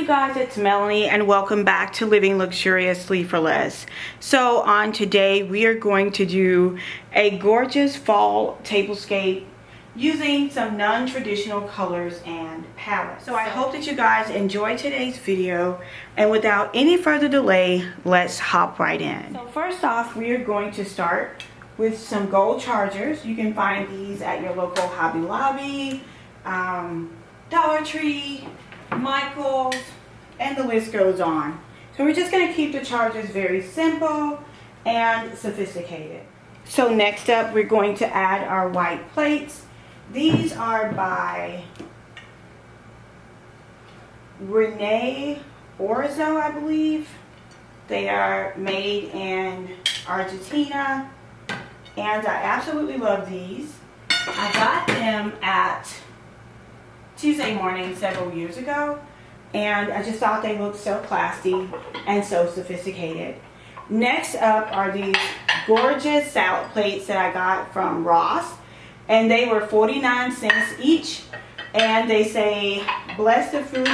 Hey guys, it's Melanie and welcome back to Living Luxuriously for Less. So on today we are going to do a gorgeous fall tablescape using some non-traditional colors and palettes. So I hope that you guys enjoy today's video, and without any further delay, let's hop right in. So first off, we are going to start with some gold chargers. You can find these at your local Hobby Lobby, Dollar Tree, Michael's, and the list goes on. So we're just going to keep the chargers very simple and sophisticated. So next up, we're going to add our white plates. These are by Renee Orzo, I believe. They are made in Argentina, and I absolutely love these. I got them at Tuesday Morning several years ago, and I just thought they looked so classy and so sophisticated. Next up are these gorgeous salad plates that I got from Ross, and they were 49 cents each, and they say, "Bless the food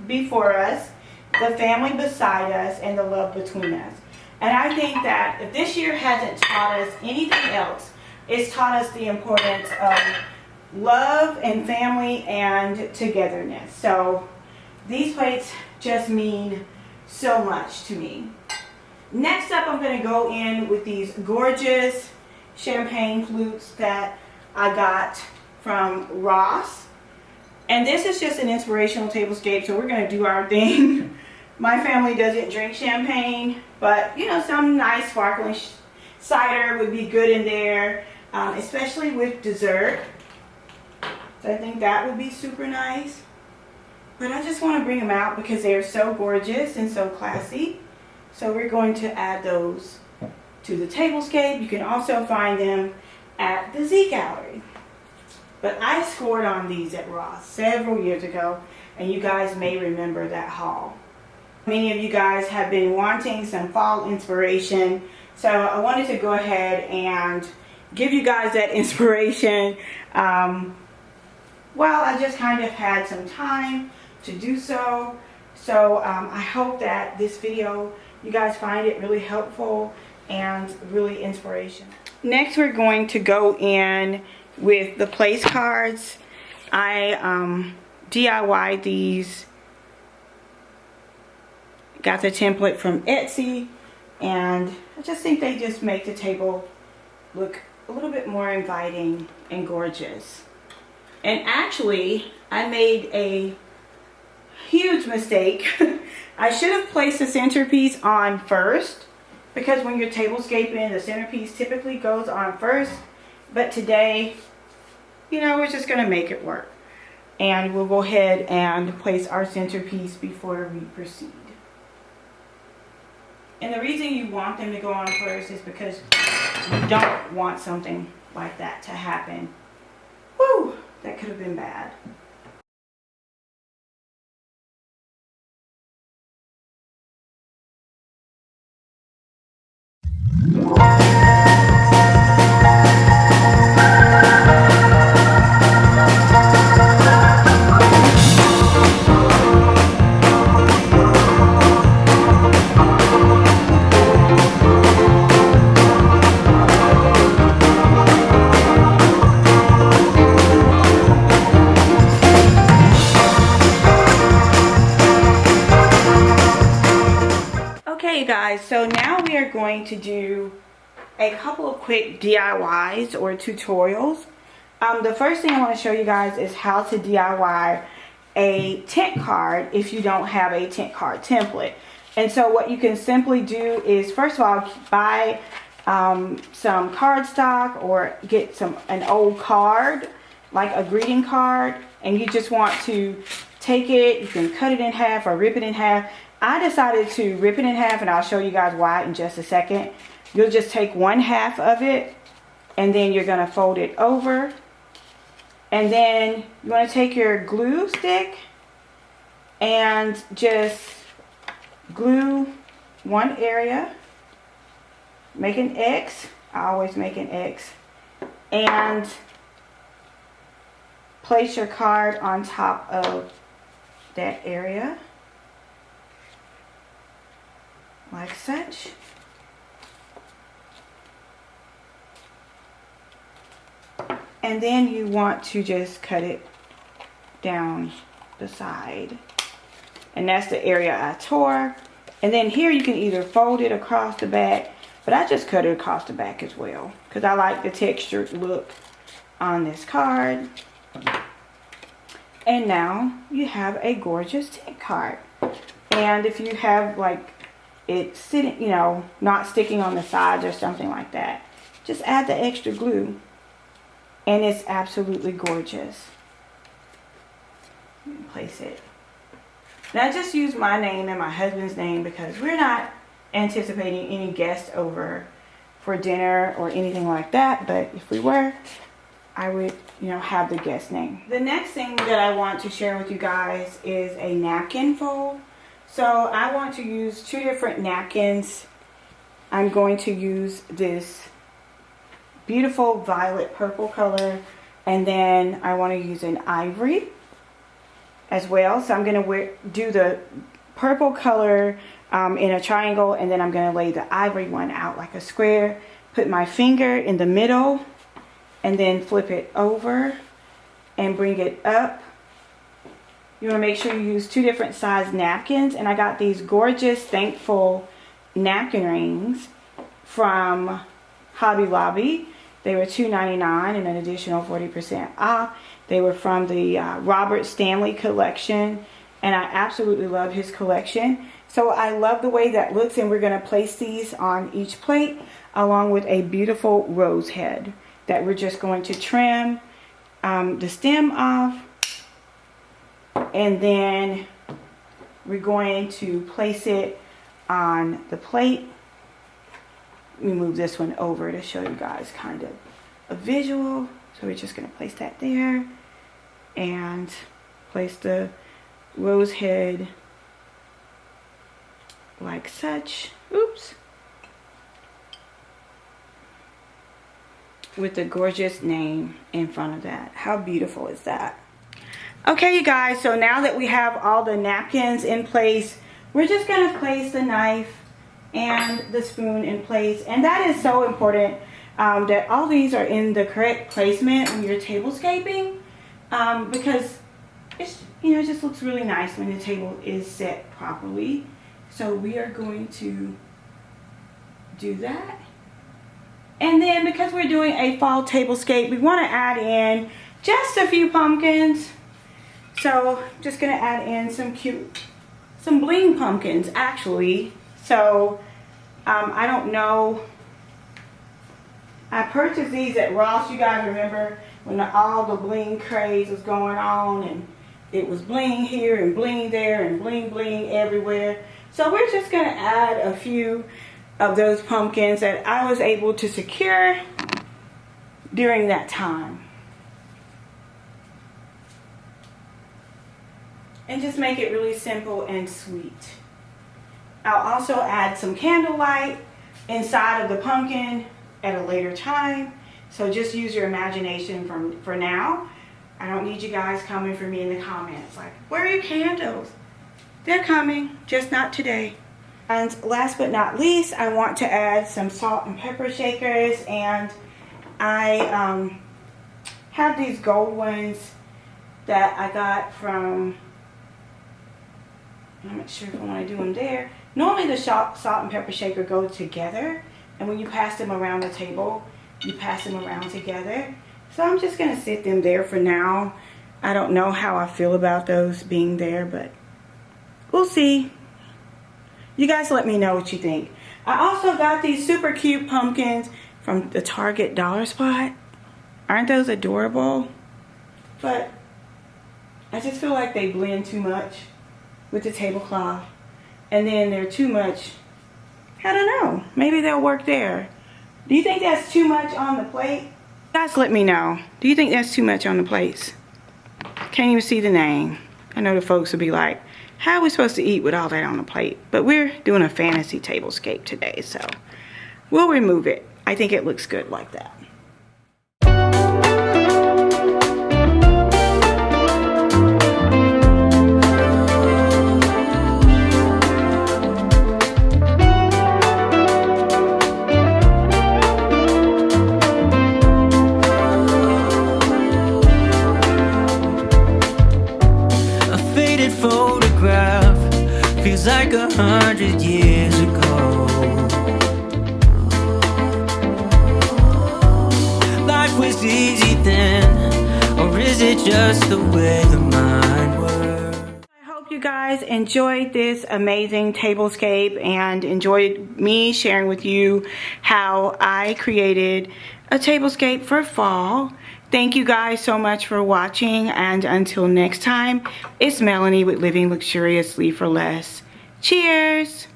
before us, the family beside us, and the love between us." And I think that if this year hasn't taught us anything else, it's taught us the importance of love and family and togetherness. So these plates just mean so much to me. Next up, I'm going to go in with these gorgeous champagne flutes that I got from Ross. And this is just an inspirational tablescape, so we're going to do our thing. My family doesn't drink champagne, but you know, some nice sparkling cider would be good in there, especially with dessert. So I think that would be super nice. But I just want to bring them out because they are so gorgeous and so classy. So we're going to add those to the tablescape. You can also find them at the Z Gallery. But I scored on these at Ross several years ago, and you guys may remember that haul. Many of you guys have been wanting some fall inspiration, so I wanted to go ahead and give you guys that inspiration. Well, I just kind of had some time to do so. So I hope that this video, you guys find it really helpful and really inspirational. Next, we're going to go in with the place cards. I DIY'd these. Got the template from Etsy, and I just think they just make the table look a little bit more inviting and gorgeous. And actually, I made a huge mistake. I should have placed the centerpiece on first, because when you're tablescaping, the centerpiece typically goes on first. But today, you know, we're just going to make it work. And we'll go ahead and place our centerpiece before we proceed. And the reason you want them to go on first is because you don't want something like that to happen. Woo! That could have been bad. Okay guys, so now we are going to do a couple of quick DIYs or tutorials. The first thing I want to show you guys is how to DIY a tent card if you don't have a tent card template. And so what you can simply do is, first of all, buy some cardstock or get an old card, like a greeting card, and you just want to take it, you can cut it in half or rip it in half. I decided to rip it in half, and I'll show you guys why in just a second. You'll just take one half of it, and then you're going to fold it over. And then you want to take your glue stick and just glue one area. Make an X. I always make an X. And place your card on top of that area. like such. And then you want to just cut it down the side. And that's the area I tore. And then here you can either fold it across the back, but I just cut it across the back as well because I like the textured look on this card. And now you have a gorgeous tent card. And if you have like it sitting, you know, not sticking on the sides or something like that, just add the extra glue and it's absolutely gorgeous. Place it. Now I just use my name and my husband's name because we're not anticipating any guests over for dinner or anything like that, but if we were, I would, you know, have the guest name. The next thing that I want to share with you guys is a napkin fold. So I want to use 2 different napkins. I'm going to use this beautiful violet purple color, and then I want to use an ivory as well. So I'm going to do the purple color in a triangle, and then I'm going to lay the ivory one out like a square. Put my finger in the middle and then flip it over and bring it up. You want to make sure you use 2 different size napkins, and I got these gorgeous Thankful napkin rings from Hobby Lobby. They were $2.99 and an additional 40% off. They were from the Robert Stanley collection, and I absolutely love his collection. So I love the way that looks, and we're going to place these on each plate along with a beautiful rose head that we're just going to trim the stem off, and then we're going to place it on the plate. Let me move this one over to show you guys kind of a visual. So we're just going to place that there and place the rose head like such. Oops. With the gorgeous name in front of that. How beautiful is that? Okay, you guys, so now that we have all the napkins in place, we're just going to place the knife and the spoon in place. And that is so important, that all these are in the correct placement when you're tablescaping, because it's, you know, it just looks really nice when the table is set properly. So we are going to do that. And then because we're doing a fall tablescape, we want to add in just a few pumpkins. So I'm just going to add in some bling pumpkins actually. So I don't know. I purchased these at Ross. You guys remember when all the bling craze was going on, and it was bling here and bling there and bling bling everywhere. So we're just going to add a few of those pumpkins that I was able to secure during that time. And just make it really simple and sweet. I'll also add some candlelight inside of the pumpkin at a later time. So just use your imagination for now. I don't need you guys coming for me in the comments like, where are your candles? They're coming, just not today. And last but not least, I want to add some salt and pepper shakers. And I have these gold ones that I got from, I'm not sure if I want to do them there. Normally the salt and pepper shaker go together, and when you pass them around the table, you pass them around together. So I'm just going to sit them there for now. I don't know how I feel about those being there, but we'll see. You guys let me know what you think. I also got these super cute pumpkins from the Target Dollar Spot. Aren't those adorable? But I just feel like they blend too much with the tablecloth. And then they're too much, I don't know, maybe they'll work there. Do you think that's too much on the plate? Guys, let me know. Do you think that's too much on the plates? Can't even see the name. I know the folks will be like, how are we supposed to eat with all that on the plate? But we're doing a fantasy tablescape today, so we'll remove it. I think it looks good like that. Feels like 100 years ago. Life was easy then, or is it just the way the mind works? I hope you guys enjoyed this amazing tablescape and enjoyed me sharing with you how I created a tablescape for fall. Thank you guys so much for watching, and until next time, it's Melanie with Living Luxuriously for Less. Cheers!